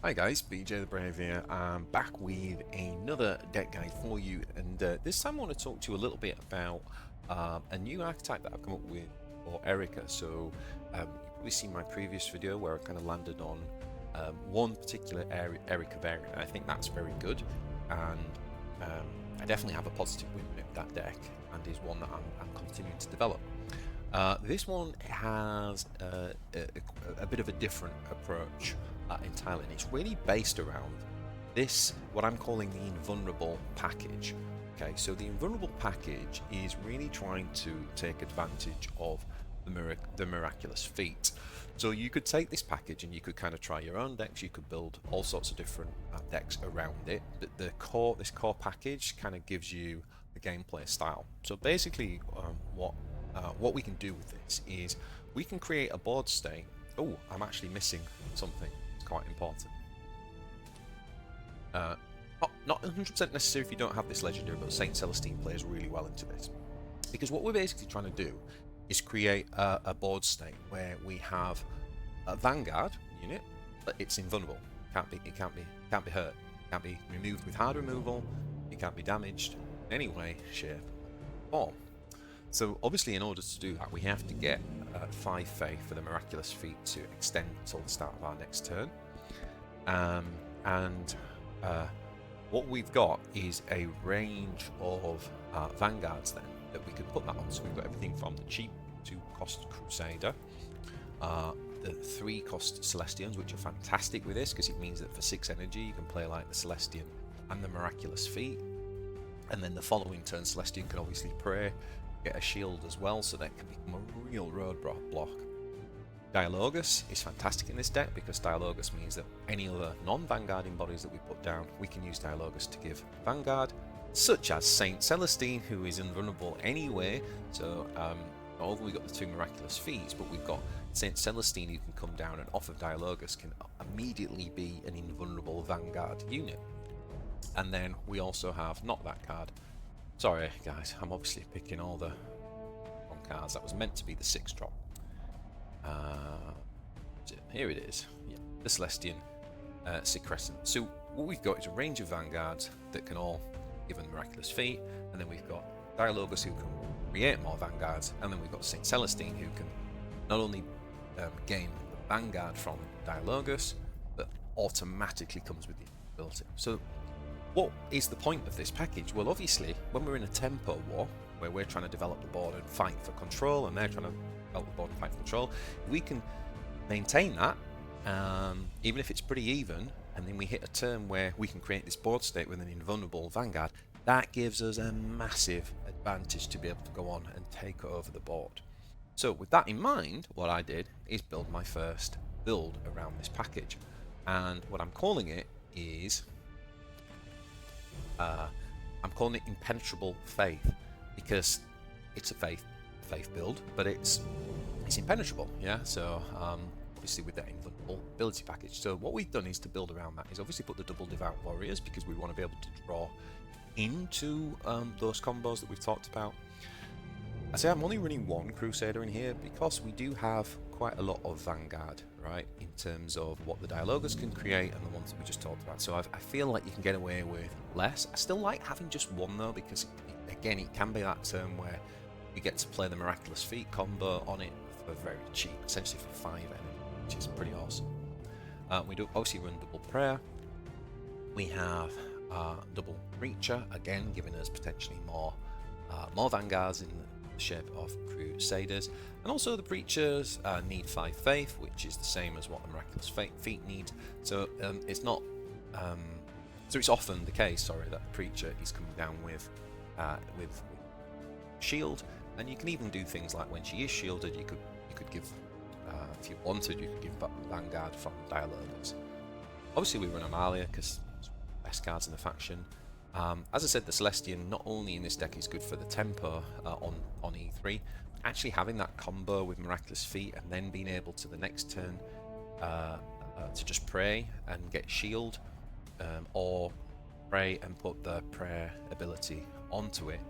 Hi guys, BJTHEBRAVE here. I'm back with another deck guide for you, and this time I want to talk to you a little bit about a new archetype that I've come up with for Erika. So you've probably seen my previous video where I kind of landed on one particular Erika variant. I think that's very good, and I definitely have a positive win with that deck, and is one that I'm continuing to develop. This one has a bit of a different approach entirely, and it's really based around this, what I'm calling the invulnerable package. Okay, so the invulnerable package is really trying to take advantage of the miraculous feat. So you could take this package and you could kind of try your own decks. You could build all sorts of different decks around it, but this core package kind of gives you the gameplay style. So basically, what we can do with this is we can create a board state. Oh, I'm actually missing something. It's quite important. Not 100% necessary if you don't have this legendary, but Saint Celestine plays really well into this. Because what we're basically trying to do is create a board state where we have a Vanguard unit, but it's invulnerable. It can't be hurt. It can't be removed with hard removal. It can't be damaged in any way, shape, or form. So obviously, in order to do that, we have to get 5 faith for the miraculous feat to extend until the start of our next turn. What we've got is a range of vanguards then that we could put that on. So we've got everything from the cheap 2-cost Crusader, the 3-cost Celestians, which are fantastic with this because it means that for 6 energy you can play like the Celestian and the miraculous feat, and then the following turn Celestian can obviously pray, get a shield as well, so that can become a real roadblock. Dialogus is fantastic in this deck because Dialogus means that any other non-Vanguarding bodies that we put down, we can use Dialogus to give Vanguard, such as Saint Celestine, who is invulnerable anyway. So not only we've got the 2 miraculous feats, but we've got Saint Celestine who can come down and off of Dialogus can immediately be an invulnerable Vanguard unit. And then we also have, not that card, sorry guys, I'm obviously picking all the wrong cards. That was meant to be the 6-drop. Here it is. Yeah, the Celestian Secrescent. So what we've got is a range of vanguards that can all give a miraculous feat, and then we've got Dialogus who can create more vanguards, and then we've got Saint Celestine who can not only gain vanguard from Dialogus, but automatically comes with the ability. So what is the point of this package? Well, obviously, when we're in a tempo war, where we're trying to develop the board and fight for control, and they're trying to develop the board and fight for control, we can maintain that, even if it's pretty even, and then we hit a turn where we can create this board state with an invulnerable Vanguard. That gives us a massive advantage to be able to go on and take over the board. So with that in mind, what I did is build my first build around this package, and what I'm calling it is I'm calling it Impenetrable Faith, because it's a faith build, but it's impenetrable, yeah. So obviously with that invulnerable ability package. So what we've done is to build around that is obviously put the double devout warriors, because we want to be able to draw into those combos that we've talked about. I say I'm only running 1 Crusader in here because we do have quite a lot of Vanguard, right, in terms of what the Dialogus can create and the ones that we just talked about. So I feel like you can get away with less. I still like having just 1 though, because again, it can be that turn where you get to play the miraculous feat combo on it for very cheap, essentially for 5 energy, which is pretty awesome. We do obviously run double prayer. We have double preacher, again giving us potentially more vanguards in the shape of Crusaders, and also the preachers need 5 faith, which is the same as what the miraculous feat needs. So it's not so it's often the case, sorry, that the preacher is coming down with shield, and you can even do things like when she is shielded, you could give if you wanted, you could give Vanguard from Dialogus. Obviously we run Amalia because it's one of the best cards in the faction. As I said, the Celestian not only in this deck is good for the tempo on E3, actually having that combo with miraculous feat and then being able to the next turn to just pray and get shield, or pray and put the prayer ability onto it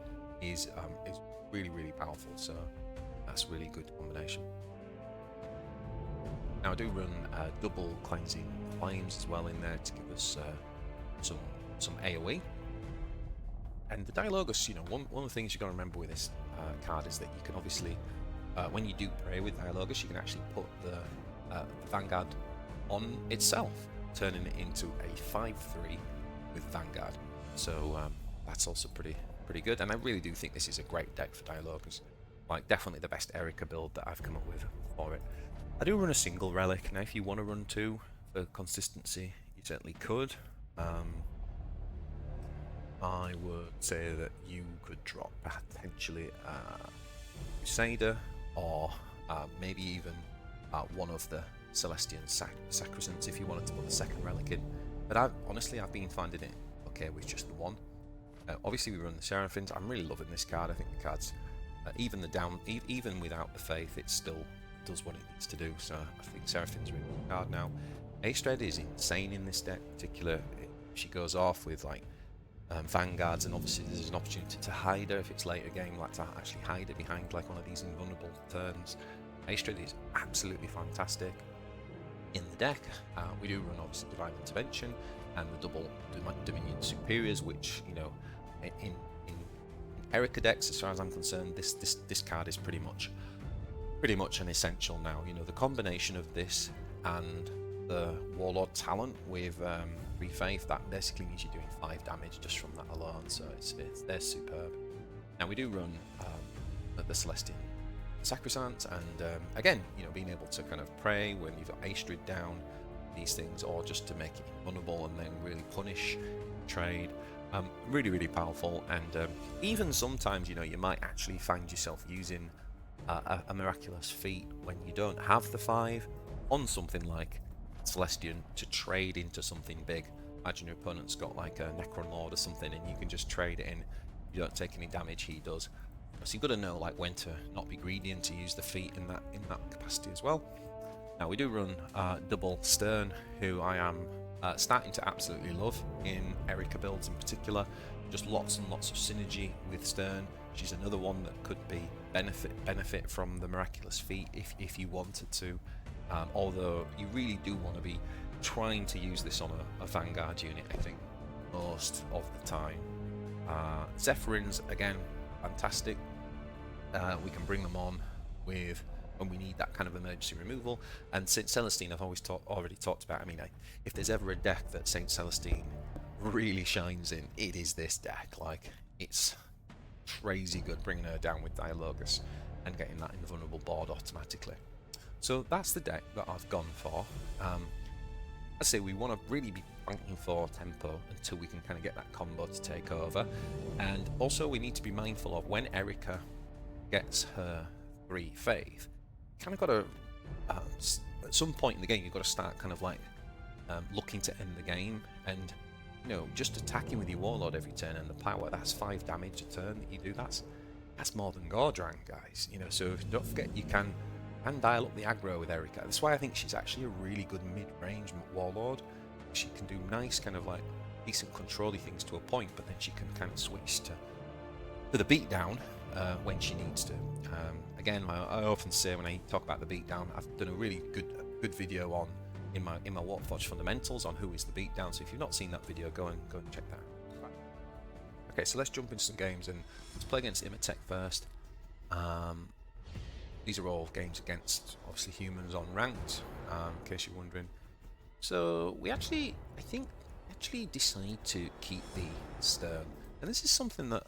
is really powerful. So that's really good combination. Now Now I do run double cleansing flames as well in there to give us some AoE. And the Dialogus, you know, one of the things you got to remember with this card is that you can obviously, when you do pray with Dialogus, you can actually put the Vanguard on itself, turning it into a 5/3 with Vanguard. So that's also pretty good. And I really do think this is a great deck for Dialogus. Like, definitely the best Erika build that I've come up with for it. I do run a single relic. Now, if you want to run two for consistency, you certainly could. I would say that you could drop potentially Crusader, or maybe even one of the Celestian Sacrosanct if you wanted to put the second relic in. But I've been finding it okay with just the one. Obviously we run the Seraphins. I'm really loving this card. I think the card's even without the Faith, it still does what it needs to do. So I think Seraphins are a good card now. Aeldari is insane in this deck. In particular, she goes off with like Vanguards, and obviously there's an opportunity to hide her if it's later game, like to actually hide her behind like one of these invulnerable turns. Aeldari is absolutely fantastic in the deck. We do run obviously Divine Intervention and the double Dominion Superiors, which, you know, in Erika decks, as far as I'm concerned, this card is pretty much an essential now. You know, the combination of this and the Warlord talent with 3 Faith, that basically means you're doing 5 damage just from that alone. So they're superb. Now we do run the Celestian Sacrosanct, and again, you know, being able to kind of pray when you've got Aeldari down, these things, or just to make it invulnerable and then really punish trade. Really powerful. And even sometimes, you know, you might actually find yourself using a miraculous feat when you don't have the 5 on something like Celestian to trade into something big. Imagine your opponent's got like a Necron Lord or something, and you can just trade it in. You don't take any damage, he does. So you've got to know like when to not be greedy and to use the feat in that capacity as well. Now we do run double Stern, who I am starting to absolutely love in Erika builds in particular. Just lots and lots of synergy with Stern. She's another one that could be benefit from the miraculous feat if you wanted to. Although you really do want to be trying to use this on a Vanguard unit, I think, most of the time. Zephyrins, again, fantastic. We can bring them on with when we need that kind of emergency removal. And Saint Celestine, I've already talked about. I mean, if there's ever a deck that Saint Celestine really shines in, it is this deck. Like, it's crazy good bringing her down with Dialogus and getting that invulnerable board automatically. So that's the deck that I've gone for. I say we want to really be banking for tempo until we can kind of get that combo to take over. And also we need to be mindful of when Erika gets her 3 Faith, kind of got to, at some point in the game, you've got to start kind of like looking to end the game. And, you know, just attacking with your Warlord every turn and the power, that's 5 damage a turn that you do. That's more than Gordrang, guys. You know, so don't forget you can dial up the aggro with Erika. That's why I think she's actually a really good mid-range Warlord. She can do nice kind of like decent controlly things to a point, but then she can kind of switch to the beatdown when she needs to. Again, I often say when I talk about the beatdown, I've done a really good video on in my Warpforge fundamentals on who is the beatdown. So if you've not seen that video, go and check that out. Okay, so let's jump into some games and let's play against Imotekh first. These are all games against obviously humans on ranked, in case you're wondering. So we actually decide to keep the Stern, and this is something that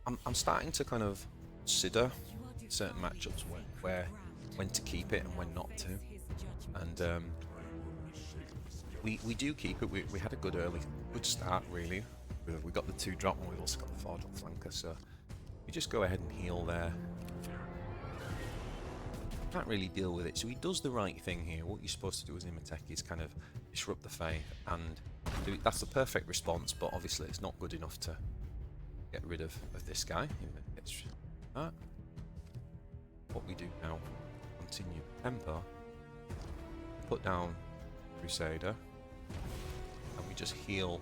I'm starting to kind of consider certain matchups when to keep it and when not to. And we do keep it. We had a good start really. We got the 2-drop and we've also got the 4-drop flanker, so we just go ahead and heal there. Can't really deal with it, so he does the right thing here. What you're supposed to do as Imotekh is kind of disrupt the Faith, and that's the perfect response, but obviously it's not good enough to get rid of this guy. That. What we do now, continue tempo, put down Crusader, and we just heal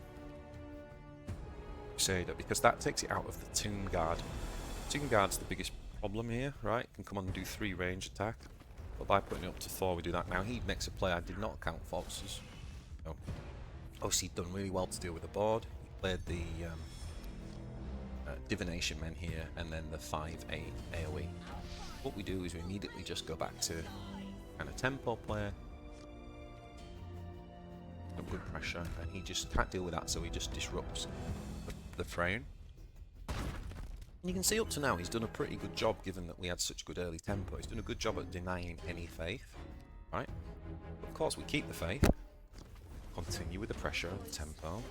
Crusader, because that takes it out of the Tomb Guard. Tomb Guard's the biggest problem here, right? Can come on and do 3 range attack, but by putting it up to 4 we do that. Now he makes a play I did not count for. So obviously he'd done really well to deal with the board. He played the divination men here and then the 5/8 AoE. What we do is we immediately just go back to kind of tempo play, some good pressure, and he just can't deal with that, so he just disrupts the frame. And you can see up to now he's done a pretty good job, given that we had such good early tempo. He's done a good job at denying any faith, right? Of course we keep the faith, continue with the pressure of the tempo.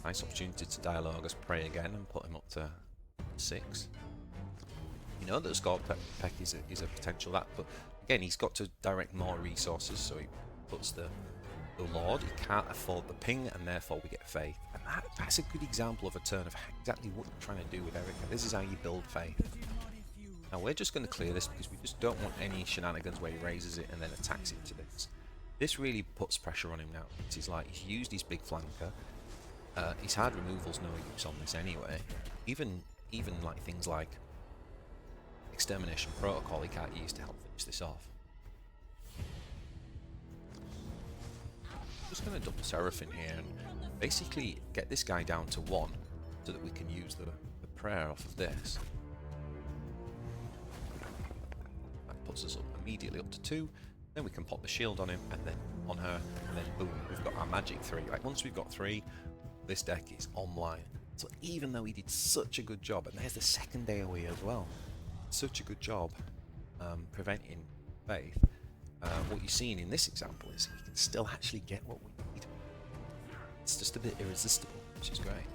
Nice opportunity to dialogue us pray again and put him up to 6. You know that the Scorpec is a potential that, but again he's got to direct more resources, so he puts the Lord. He can't afford the ping, and therefore we get faith. And that's a good example of a turn of exactly what you're trying to do with Erika. This is how you build faith. Now we're just going to clear this because we just don't want any shenanigans where he raises it and then attacks it to this. This really puts pressure on him now. It's like he's used his big flanker. His hard removal's no use on this anyway. Even like things like extermination protocol he can't use to help finish this off. Just going to double Seraphim here and basically get this guy down to 1 so that we can use the prayer off of this. That puts us up immediately up to 2. Then we can pop the shield on him and then on her, and then boom, we've got our magic 3. Like once we've got 3, this deck is online. So even though he did such a good job, and there's the second AoE as well, such a good job preventing faith. What you're seeing in this example is we can still actually get what we need. It's just a bit irresistible, which is great.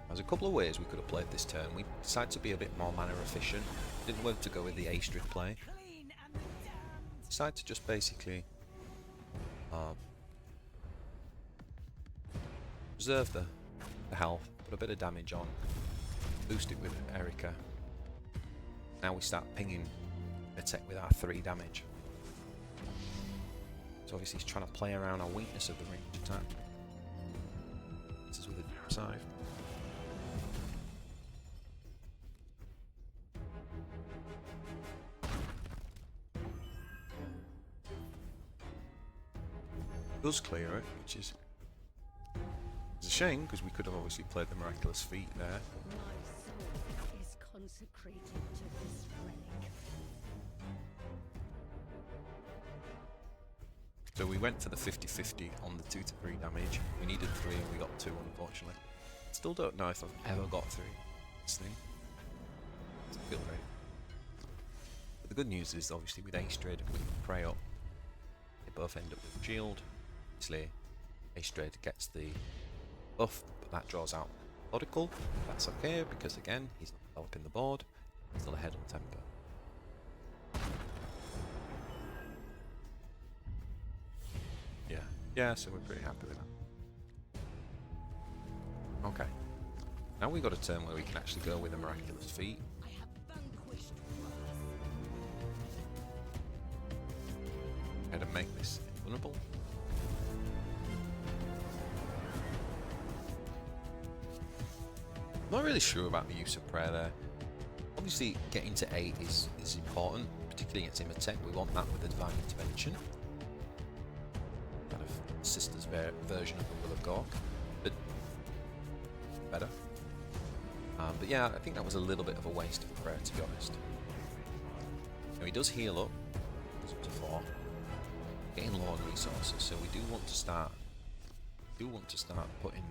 There's a couple of ways we could have played this turn. We decided to be a bit more mana efficient. Didn't want to go with the Aestrid play. Decided to just basically reserve the health, put a bit of damage on, boost it with Erika. Now we start pinging Imotekh with our 3 damage. So obviously he's trying to play around our weakness of the range attack. This is with a scythe. Does clear it, which is a shame because we could have obviously played the miraculous feat there. My soul is consecrated to this relic. So we went for the 50-50 on the 2 to 3 damage. We needed 3 and we got 2, unfortunately. Still don't know if I've ever got 3 this thing. It's a good rate. But the good news is obviously with Aestrid we can pray up. They both end up with shield. Obviously Aestrid gets the buff, but that draws out Methodical. That's okay because again he's not developing the board. He's still ahead on tempo. Yeah, so we're pretty happy with that. Okay. Now we've got a turn where we can actually go with a miraculous feat. I have vanquished And to make this invulnerable. I'm not really sure about the use of prayer there. Obviously getting to 8 is important, particularly against Imotekh. We want that with a divine intervention. Kind of sister's version of the Will of Gork, but better. But yeah, I think that was a little bit of a waste of prayer, to be honest. Now he does heal up, goes up to 4, getting low on resources, so we do want to start putting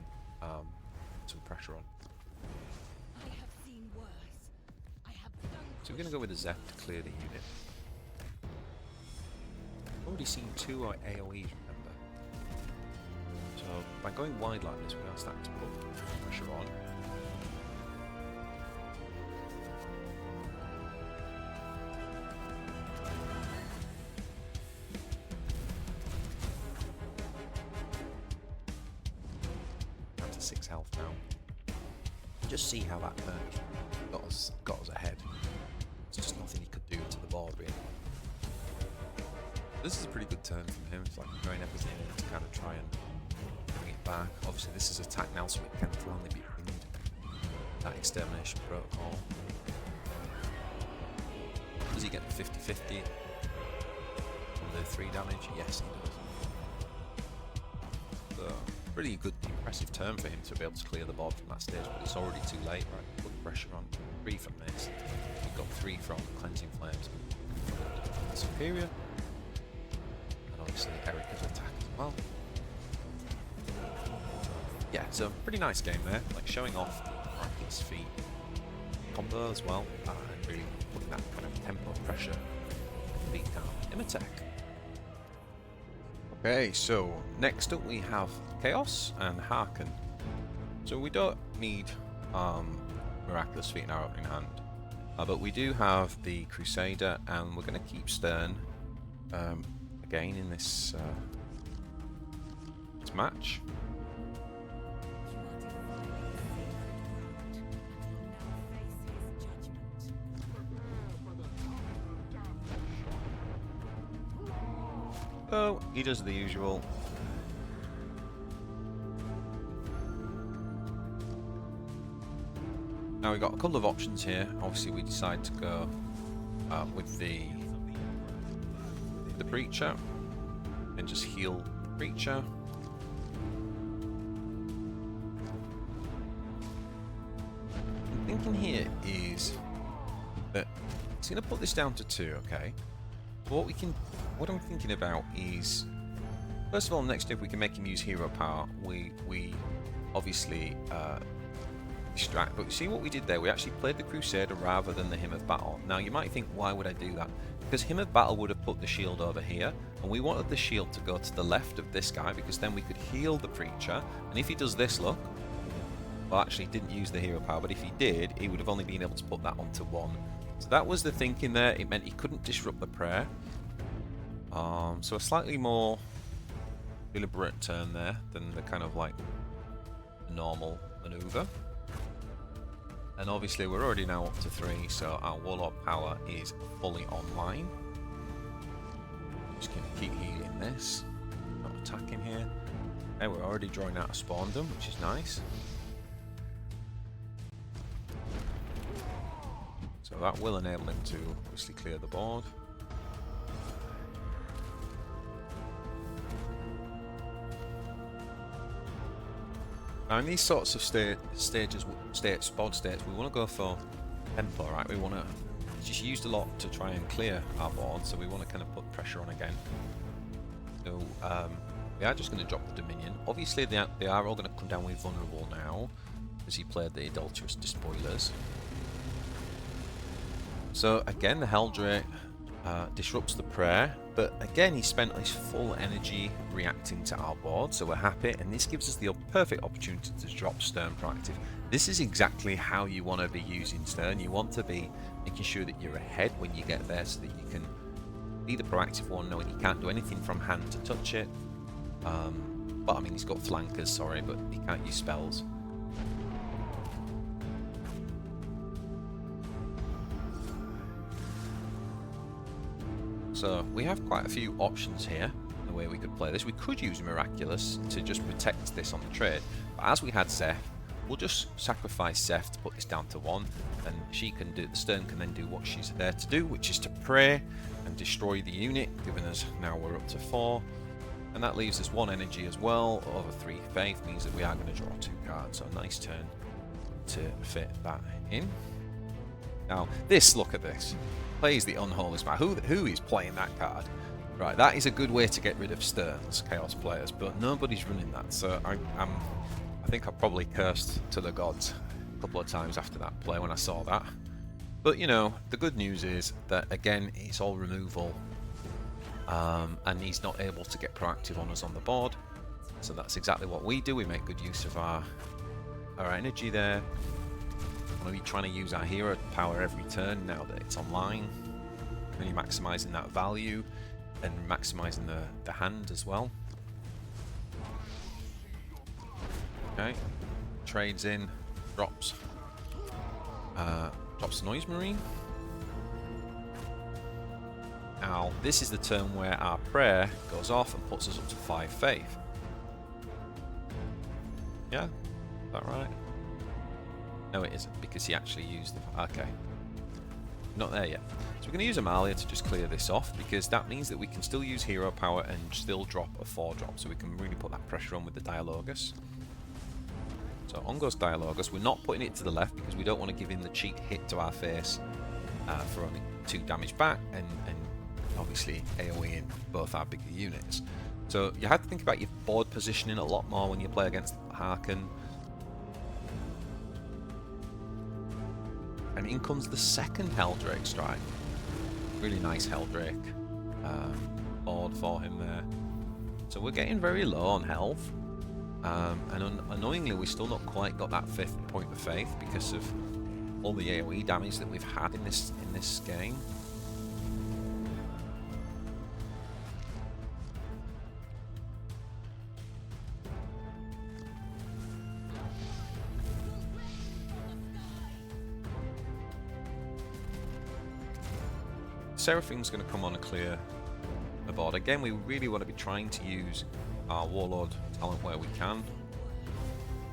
some pressure on. I have seen worse. I have So we're going to go with a Zep to clear the unit. Already seen 2 AoEs, remember. So by going wide like this, we're now starting to put pressure on. Down to 6 health now. Just see how that merge got us ahead. There's just nothing he could do to the board really. This is a pretty good turn from him. It's like throwing everything in to kind of try and bring it back. Obviously this is attack now, so it can finally be pinged. that extermination protocol. Does he get the 50-50 on the 3 damage? Yes, he does. So, pretty good, impressive turn for him to be able to clear the board from that stage, but it's already too late, right? Put pressure on. 3 from this. We've got 3 from Cleansing Flames. Superior. And obviously Erika's attack as well. Yeah, so pretty nice game there, like showing off the miraculous feat combo as well, and really putting that kind of tempo pressure to beat down Imotekh. Okay, so next up we have Chaos and Haarken. So we don't need miraculous feat in our opening hand, but we do have the Crusader, and we're going to keep Stern again in this match. So he does the usual. Now we've got a couple of options here. Obviously we decide to go with the Breacher and just heal the Breacher. I'm thinking here is that it's going to put this down to 2, okay? But what I'm thinking about is, first of all, next step we can make him use hero power. We obviously distract, but you see what we did there? We actually played the Crusader rather than the Hymn of Battle. Now you might think, why would I do that? Because Hymn of Battle would have put the shield over here, and we wanted the shield to go to the left of this guy, because then we could heal the Preacher. And if he does this, look, well, actually he didn't use the hero power, but if he did, he would have only been able to put that onto 1. So that was the thinking there. It meant he couldn't disrupt the prayer. So a slightly more deliberate turn there than the kind of like normal maneuver. And obviously we're already now up to 3, so our Warlock power is fully online. Just going to keep healing this, not attacking here. Okay, we're already drawing out a Spawn-dom, which is nice. So that will enable him to obviously clear the board. Now in these sorts of board states, we want to go for tempo, right? We want to just used a lot to try and clear our board, so we want to kind of put pressure on again. So we are just going to drop the Dominion. Obviously they are all going to come down with Vulnerable now, as he played the Adulterous Despoilers. So again, the Helldrake disrupts the prayer, but again he spent his full energy reacting to our board, so we're happy, and this gives us the perfect opportunity to drop Stern Proactive. This is exactly how you want to be using Stern. You want to be making sure that you're ahead when you get there, so that you can be the proactive one, knowing you can't do anything from hand to touch it. But I mean, he's got flankers, sorry, but he can't use spells. So we have quite a few options here, the way we could play this. We could use Miraculous to just protect this on the trade, but as we had Seth, we'll just sacrifice Seth to put this down to 1, and she can do, the Stern can then do what she's there to do, which is to pray and destroy the unit, giving us, now we're up to 4, and that leaves us 1 energy as well. Over 3 faith means that we are going to draw 2 cards, so a nice turn to fit that in. Now this, look at this. Plays the Unholy Smite. Who is playing that card? Right, that is a good way to get rid of Sterns, Chaos players, but nobody's running that. So I think I probably cursed to the gods a couple of times after that play when I saw that. But you know, the good news is that again, it's all removal, and he's not able to get proactive on us on the board. So that's exactly what we do. We make good use of our energy there. We're going to be trying to use our hero power every turn now that it's online, really maximising that value and maximising the hand as well. Okay, trades in, drops Noise Marine. Now this is the turn where our prayer goes off and puts us up to 5 faith. Yeah, is that right? No, it isn't, because he actually used them. Okay. Not there yet. So we're going to use Amalia to just clear this off, because that means that we can still use hero power and still drop a 4-drop, so we can really put that pressure on with the Dialogus. So on goes Dialogus. We're not putting it to the left because we don't want to give him the cheap hit to our face for only 2 damage back, and obviously AoE in both our bigger units. So you have to think about your board positioning a lot more when you play against Haarken. And in comes the second Helldrake strike. Really nice Helldrake board for him there. So we're getting very low on health. And annoyingly, we still not quite got that 5th point of faith because of all the AoE damage that we've had in this game. Seraphim's going to come on and clear the board. Again, we really want to be trying to use our Warlord talent where we can.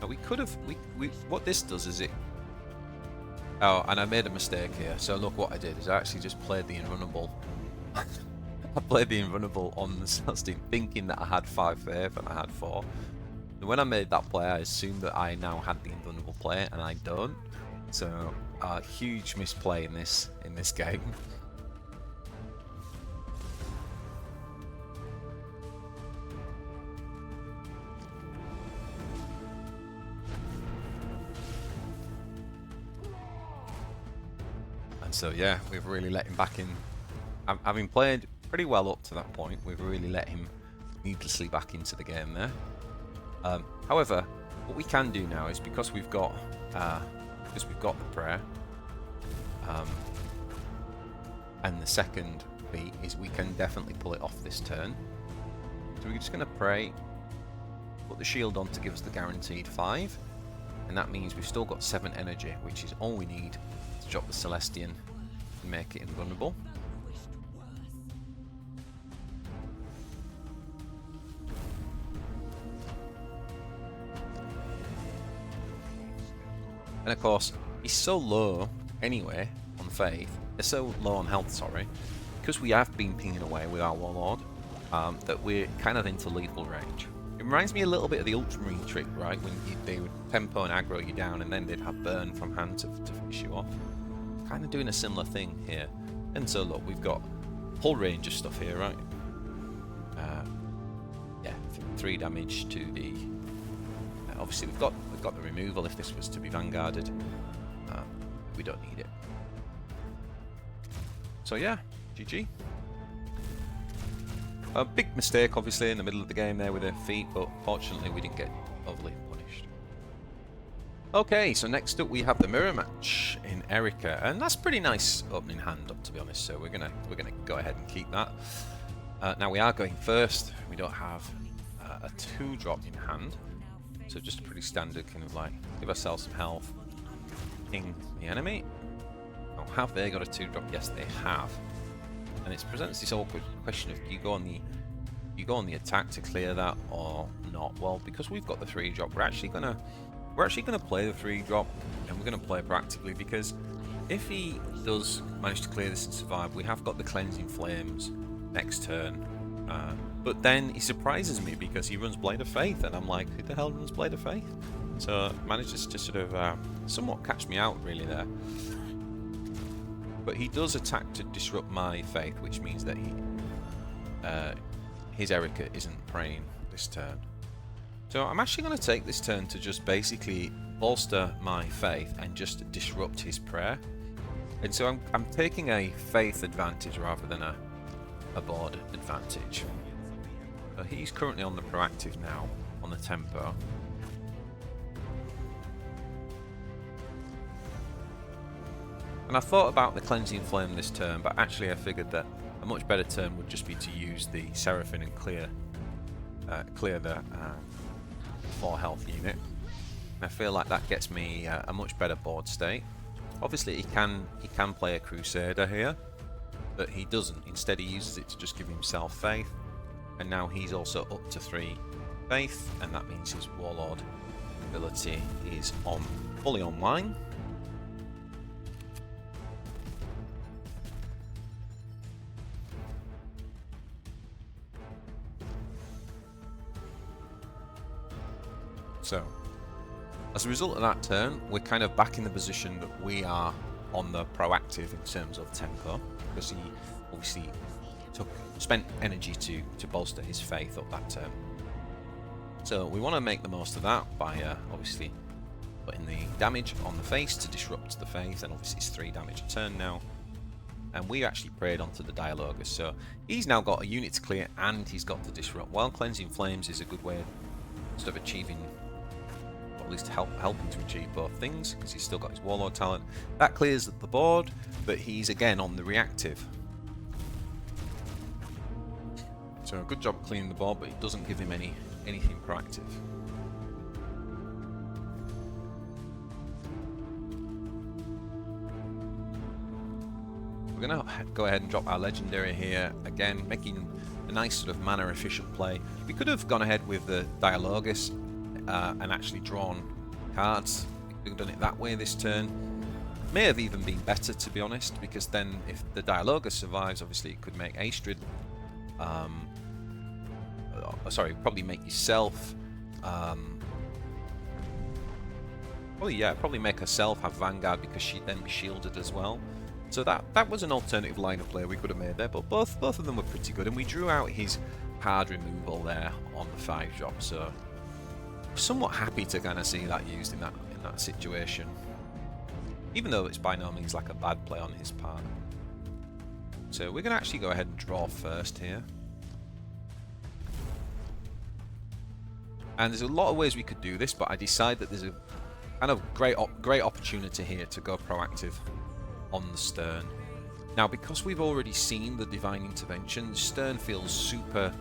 Now we could have... what this does is it... Oh, and I made a mistake here. So look what I did is I actually just played the Invulnerable. I played the Invulnerable on the Celestine thinking that I had 5 faith and I had 4. And when I made that play, I assumed that I now had the Invulnerable play, and I don't. So a huge misplay in this game. So yeah, we've really let him back in. Having played pretty well up to that point, we've really let him needlessly back into the game there. However, what we can do now is because we've got the prayer, and the second beat is we can definitely pull it off this turn. So we're just going to pray, put the shield on to give us the guaranteed 5, and that means we've still got 7 energy, which is all we need to drop the Celestian and make it invulnerable. And of course, he's so low anyway on faith, they're so low on health, sorry, because we have been pinging away with our Warlord, that we're kind of into lethal range. It reminds me a little bit of the ultramarine trick, right? When they would tempo and aggro you down, and then they'd have burn from hand to finish you off. Kind of doing a similar thing here. And so look, we've got a whole range of stuff here, right? Yeah, 3 damage to the. Obviously, we've got the removal if this was to be vanguarded. We don't need it. So yeah, GG. A big mistake, obviously, in the middle of the game there with their feet, but fortunately we didn't get overly punished. Okay, so next up we have the mirror match in Erika, and that's pretty nice opening hand up, to be honest. So we're gonna go ahead and keep that. Now we are going first. We don't have a 2-drop in hand, so just a pretty standard kind of like give ourselves some health, ping the enemy. Oh, have they got a 2-drop? Yes, they have. And it presents this awkward question of do you go on the attack to clear that or not? Well, because we've got the 3-drop, we're actually gonna play the 3-drop, and we're gonna play proactively, because if he does manage to clear this and survive, we have got the cleansing flames next turn. But then he surprises me because he runs Blade of Faith, and I'm like, who the hell runs Blade of Faith? So manages to sort of somewhat catch me out really there. But he does attack to disrupt my faith, which means that his Erika isn't praying this turn. So I'm actually going to take this turn to just basically bolster my faith and just disrupt his prayer. And so I'm taking a faith advantage rather than a board advantage. So he's currently on the proactive now, on the tempo. And I thought about the Cleansing Flame this turn, but actually I figured that a much better turn would just be to use the Seraphim and clear the 4 health unit. And I feel like that gets me a much better board state. Obviously he can play a Crusader here, but he doesn't. Instead he uses it to just give himself faith, and now he's also up to 3 faith, and that means his Warlord ability is on fully online. So, as a result of that turn, we're kind of back in the position that we are on the proactive in terms of tempo, because he obviously spent energy to bolster his faith up that turn. So we want to make the most of that by obviously putting the damage on the face to disrupt the faith, and obviously it's 3 damage a turn now. And we actually prayed onto the Dialogus, so he's now got a unit to clear and he's got to disrupt. While Cleansing Flames is a good way of achieving, or at least helping to achieve both things, because he's still got his Warlord talent. That clears the board, but he's again on the reactive. So a good job cleaning the board, but it doesn't give him anything proactive. We're going to go ahead and drop our legendary here, again making a nice sort of mana efficient play. We could have gone ahead with the Dialogus and actually drawn cards. We could have done it that way this turn. May have even been better, to be honest, because then if the Dialogus survives, obviously it could make Astrid, sorry, probably make yourself, probably make herself have Vanguard, because she'd then be shielded as well. So that was an alternative line of play we could have made there, but both of them were pretty good, and we drew out his card removal there on the 5-drop, so somewhat happy to kind of see that used in that situation, even though it's by no means like a bad play on his part. So we're going to actually go ahead and draw first here. And there's a lot of ways we could do this, but I decide that there's a kind of great opportunity here to go proactive on the Stern. Now, because we've already seen the Divine Intervention, Stern feels super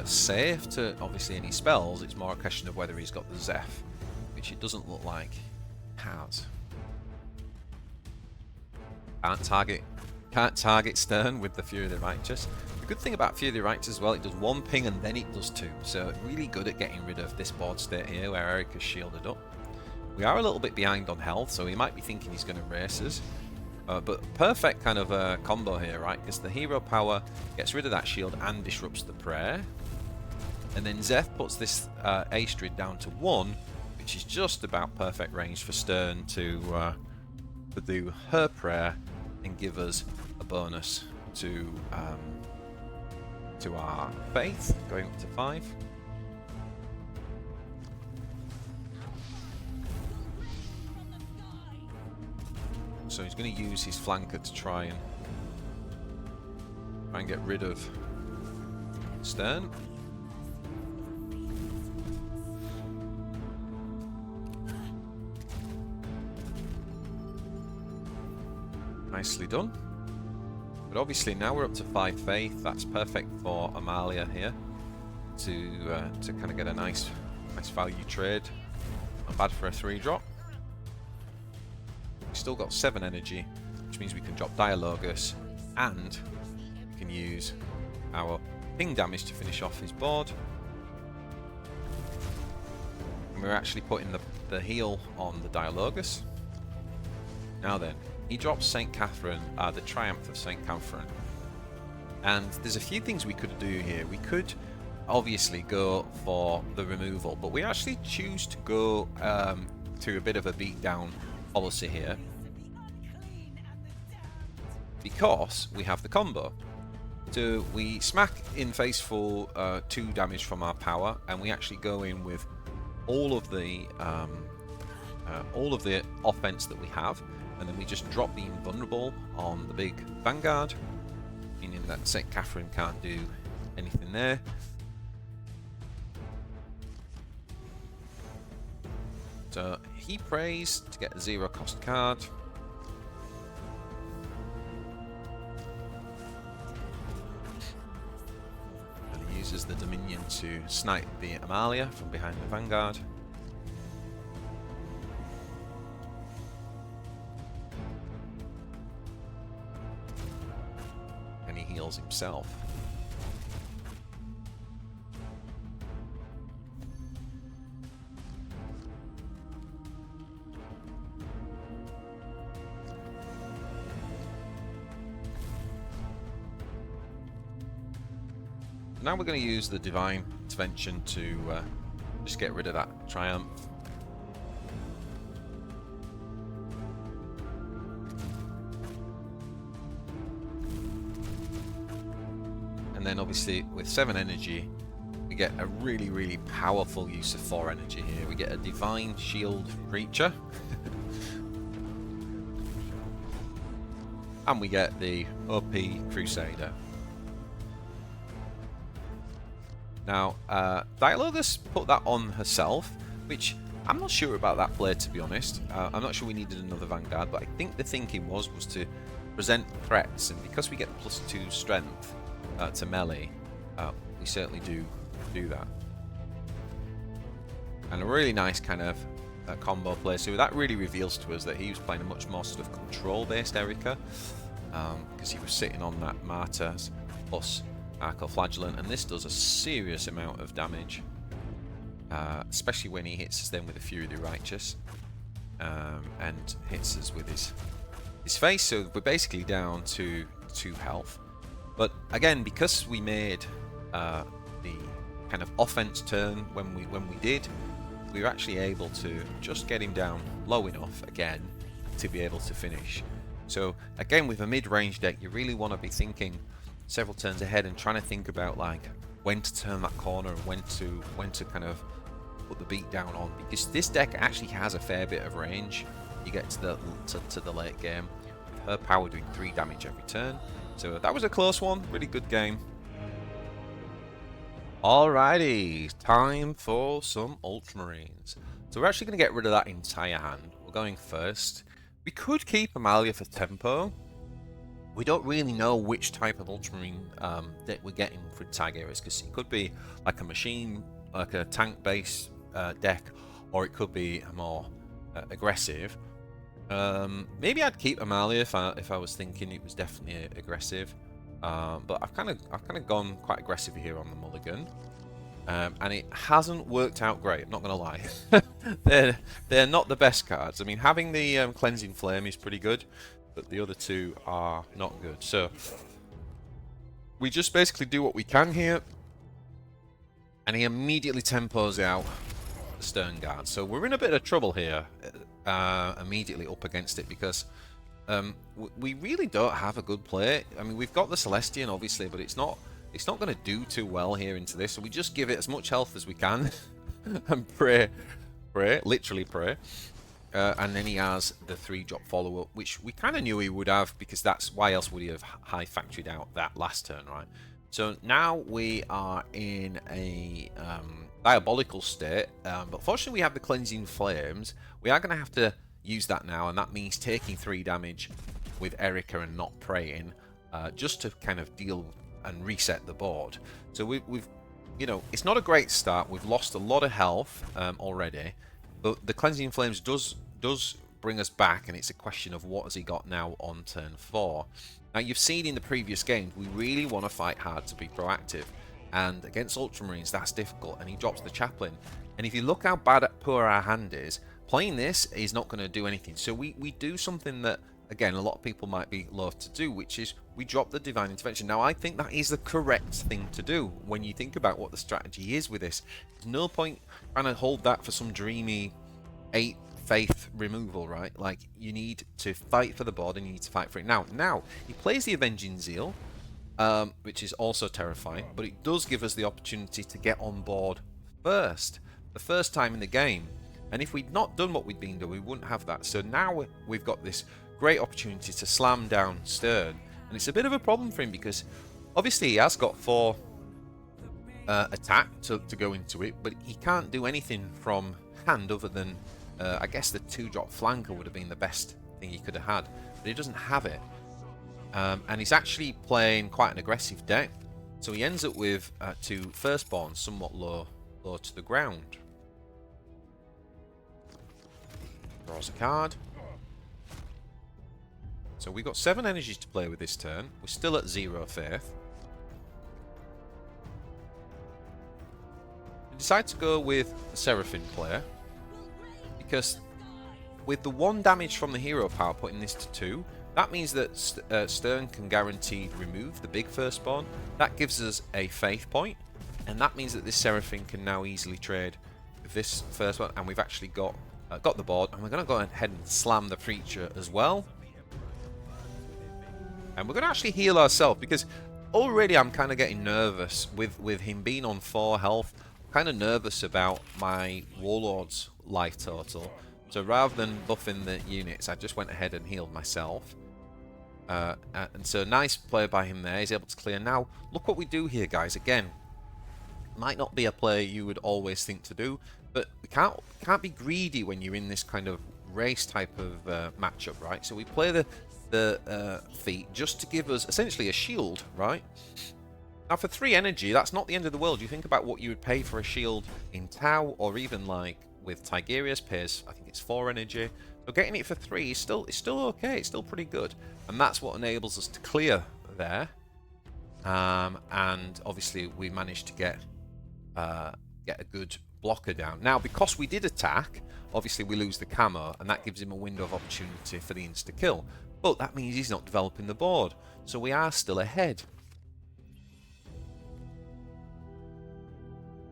safe to obviously any spells. It's more a question of whether he's got the Zeph, which it doesn't look like he has. Can't target Stern with the Fury of the Righteous. The good thing about Fury of the Righteous as well, it does 1 ping and then it does 2, so really good at getting rid of this board state here where Erika's shielded up. We are a little bit behind on health, so he might be thinking he's going to race us. But perfect kind of combo here, right? Because the hero power gets rid of that shield and disrupts the prayer. And then Zeph puts this Astrid down to 1, which is just about perfect range for Stern to do her prayer and give us a bonus to our faith, going up to 5. So he's going to use his flanker to try and get rid of Stern. Nicely done. But obviously now we're up to 5 faith. That's perfect for Amalia here to kind of get a nice value trade. Not bad for a 3-drop. We've still got 7 energy, which means we can drop Dialogus and we can use our ping damage to finish off his board. And we're actually putting the heal on the Dialogus. Now then, he drops St. Catherine, the Triumph of St. Catherine. And there's a few things we could do here. We could obviously go for the removal, but we actually choose to go to a bit of a beatdown policy here because we have the combo. So we smack in face for 2 damage from our power, and we actually go in with all of the offense that we have, and then we just drop the invulnerable on the big Vanguard, meaning that St. Catherine can't do anything there. So he prays to get a 0-cost card. And he uses the Dominion to snipe the Amalia from behind the Vanguard. And he heals himself. Now we're going to use the Divine Intervention to just get rid of that Triumph. And then obviously with 7 energy, we get a really, really powerful use of 4 energy here. We get a Divine Shield Creature. And we get the OP Crusader. Now, Dialogus put that on herself, which I'm not sure about that play, to be honest. I'm not sure we needed another Vanguard, but I think the thinking was to present threats, and because we get the +2 strength to melee, we certainly do that. And a really nice kind of combo play. So that really reveals to us that he was playing a much more sort of control-based Erika, because he was sitting on that Martyrs plus Arco-Flagellant, and this does a serious amount of damage, especially when he hits us then with a Fury of the Righteous, and hits us with his face. So we're basically down to 2 health. But again, because we made the kind of offense turn when we did, we were actually able to just get him down low enough again to be able to finish. So again, with a mid-range deck, you really want to be thinking several turns ahead and trying to think about like when to turn that corner and when to kind of put the beat down on, because this deck actually has a fair bit of range. You get to the late game with her power doing 3 damage every turn. So that was a close one, really good game. Alrighty, time for some ultramarines. So we're actually going to get rid of that entire hand. We're going first. We could keep Amalia for tempo. We don't really know which type of ultramarine that we're getting for Tigurius, because it could be like a machine, like a tank-based deck, or it could be a more aggressive. Maybe I'd keep Amalia if I was thinking it was definitely aggressive. But I've kind of gone quite aggressive here on the Mulligan, and it hasn't worked out great. I'm not gonna lie. they're not the best cards. I mean, having the Cleansing Flame is pretty good, but the other 2 are not good. So we just basically do what we can here, and he immediately tempos out the Stern Guard. So we're in a bit of trouble here, immediately up against it, because we really don't have a good play. I mean, we've got the Celestian obviously, but it's not going to do too well here into this. So we just give it as much health as we can and pray, literally pray. And then he has the 3-drop follow-up, which we kind of knew he would have, because that's why else would he have high factoried out that last turn, right? So now we are in a diabolical state, but fortunately we have the Cleansing Flames. We are going to have to use that now, and that means taking 3 damage with Erika and not praying, just to kind of deal and reset the board. So we've you know, it's not a great start. We've lost a lot of health already, but the Cleansing Flames does bring us back, and it's a question of what has he got now on turn 4. Now, you've seen in the previous games, we really want to fight hard to be proactive, and against Ultramarines that's difficult, and he drops the Chaplain. And if you look how poor our hand is, playing this is not going to do anything. So we do something that, again, a lot of people might be loath to do, which is we drop the Divine Intervention. Now, I think that is the correct thing to do when you think about what the strategy is with this. There's no point trying to hold that for some dreamy 8 faith removal, right? Like, you need to fight for the board, and you need to fight for it now. Now, he plays the Avenging Zeal, which is also terrifying, but it does give us the opportunity to get on board first, the first time in the game. And if we'd not done what we'd been doing, we wouldn't have that. So now we've got this great opportunity to slam down Stern, and it's a bit of a problem for him, because obviously he has got 4 attack to go into it, but he can't do anything from hand other than I guess the 2-drop flanker would have been the best thing he could have had, but he doesn't have it. And he's actually playing quite an aggressive deck, so he ends up with 2 firstborns somewhat low to the ground. Draws a card. So we've got 7 energies to play with this turn. We're still at 0 faith. We decide to go with the Seraphim player, because with the 1 damage from the hero power, putting this to 2, That means that Stern can guarantee remove the big firstborn. That gives us a faith point, and that means that this Seraphim can now easily trade with this first one. And we've actually got the board, and we're going to go ahead and slam the preacher as well. And we're going to actually heal ourselves, because already I'm kind of getting nervous with him being on 4 health. I'm kind of nervous about my Warlord's life total. So rather than buffing the units, I just went ahead and healed myself. And so nice play by him there. He's able to clear. Now, look what we do here, guys. Again, might not be a play you would always think to do, but we can't be greedy when you're in this kind of race type of matchup, right? So we play the feat just to give us essentially a shield, right? Now for 3 energy, that's not the end of the world. You think about what you would pay for a shield in Tau, or even like with Tigurius pays, I think it's 4 energy. So getting it for 3 is still okay. It's still pretty good, and that's what enables us to clear there. And obviously we managed to get a good blocker down. Now because we did attack, obviously we lose the camo, and that gives him a window of opportunity for the insta kill. But that means he's not developing the board, so we are still ahead.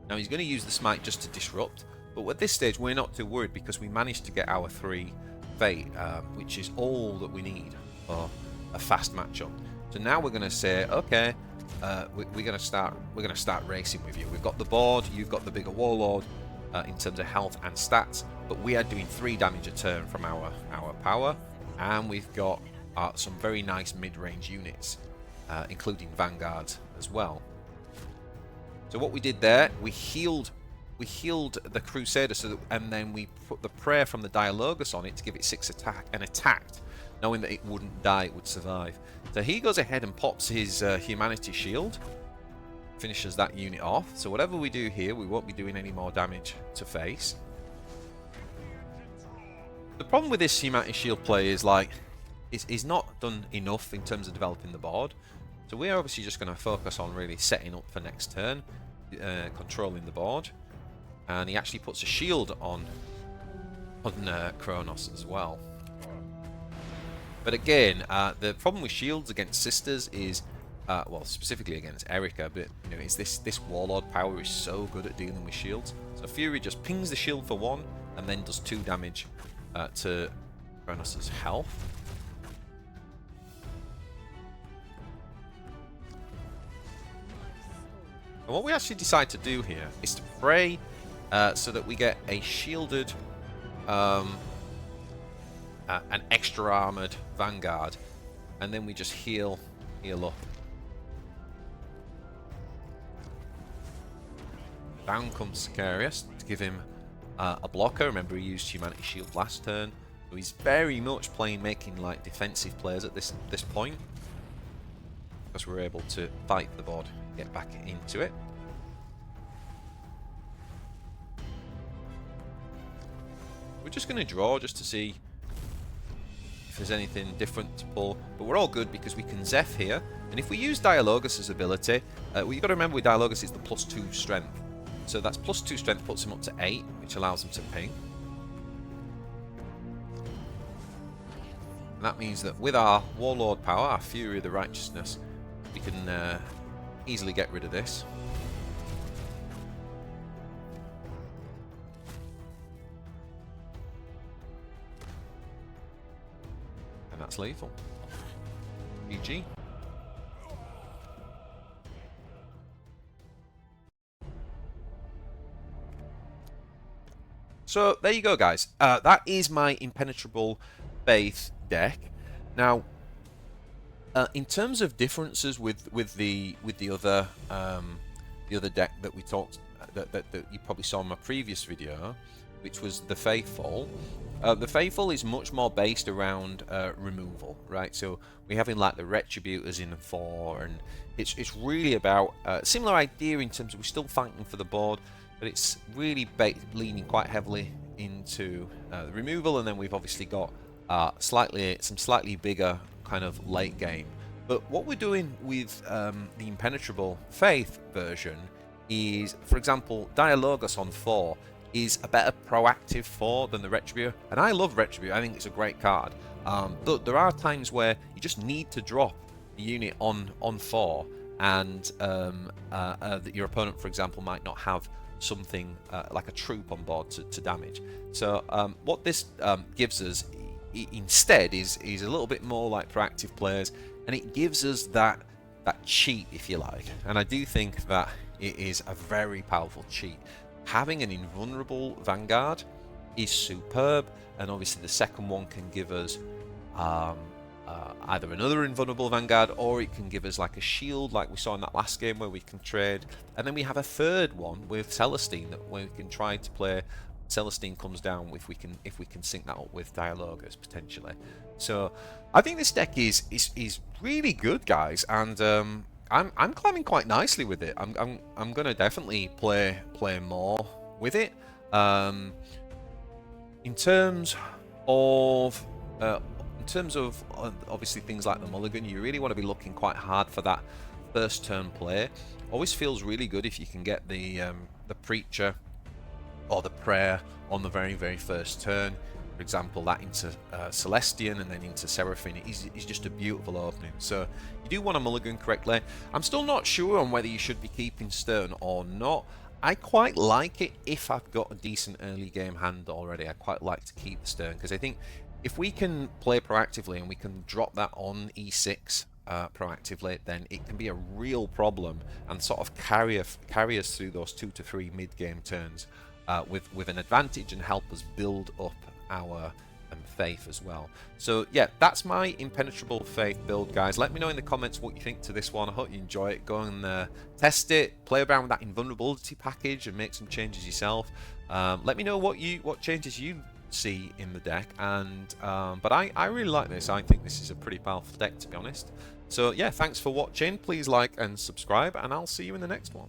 Now he's going to use the smite just to disrupt, but at this stage we're not too worried, because we managed to get our 3 fate, which is all that we need for a fast matchup. So now we're going to say, okay, we're going to start racing with you. We've got the board, you've got the bigger Warlord in terms of health and stats, but we are doing 3 damage a turn from our power, and we've got some very nice mid-range units, including Vanguards as well. So what we did there, we healed the Crusader, and then we put the prayer from the Dialogus on it to give it 6 attack, and attacked, knowing that it wouldn't die, it would survive. So he goes ahead and pops his Humanity Shield, finishes that unit off. So whatever we do here, we won't be doing any more damage to face. The problem with this Humanity Shield play is like, it's not done enough in terms of developing the board. So we're obviously just going to focus on really setting up for next turn, controlling the board. And he actually puts a shield on Kronos as well. But again, the problem with shields against sisters is, well, specifically against Erika, but you know, is this Warlord power is so good at dealing with shields. So Fury just pings the shield for 1, and then does 2 damage to Kronos' health. And what we actually decide to do here is to pray so that we get a shielded, an extra armored Vanguard, and then we just heal up. Down comes Tigurius to give him a blocker. Remember, he used Humanity Shield last turn, so he's very much making like defensive plays at this point, because we're able to fight the board, get back into it. We're just going to draw just to see if there's anything different to pull, but we're all good because we can Zeph here, and if we use Dialogus' ability, well, you've got to remember with Dialogus it's the +2 strength, so that's +2 strength puts him up to 8, which allows him to ping. And that means that with our Warlord power, our Fury of the Righteousness, we can easily get rid of this. And that's lethal. GG. So there you go, guys. That is my Impenetrable Faith deck. Now, in terms of differences with the other deck that we talked that you probably saw in my previous video, which was the Faithful. The Faithful is much more based around removal, right? So we're having like the Retributors in 4, and it's really about similar idea in terms of we're still fighting for the board, but it's really leaning quite heavily into the removal, and then we've obviously got some slightly bigger kind of late game. But what we're doing with the Impenetrable Faith version is, for example, Dialogus on 4 is a better proactive 4 than the Retributor, and I love Retributor. I think it's a great card, But there are times where you just need to drop a unit on 4, and that your opponent, for example, might not have something like a troop on board to damage. So what this gives us instead is a little bit more like proactive players, and it gives us that cheat, if you like. And I do think that it is a very powerful cheat. Having an invulnerable Vanguard is superb, and obviously the second one can give us either another invulnerable Vanguard, or it can give us like a shield like we saw in that last game where we can trade. And then we have a third one with Celestine that we can try to play. Celestine comes down if we can sync that up with Dialogus potentially. So I think this deck is really good, guys, and I'm climbing quite nicely with it. I'm gonna definitely play more with it. In terms of obviously things like the Mulligan, you really want to be looking quite hard for that first turn play. Always feels really good if you can get the Preacher or the Prayer on the very first turn. For example, that into Celestian and then into Seraphine is just a beautiful opening. So you do want to mulligan correctly. I'm still not sure on whether you should be keeping Stern or not. I quite like it if I've got a decent early game hand already. I quite like to keep the Stern, because I think if we can play proactively and we can drop that on E6 proactively, then it can be a real problem and sort of carry us through those 2 to 3 mid-game turns with an advantage, and help us build up our faith as well. So yeah, that's my Impenetrable Faith build, guys. Let me know in the comments what you think to this one. I hope you enjoy it. Go and test it, play around with that invulnerability package and make some changes yourself. Let me know what changes you see in the deck, and but I really like this. I think this is a pretty powerful deck, to be honest. So yeah, thanks for watching. Please like and subscribe, and I'll see you in the next one.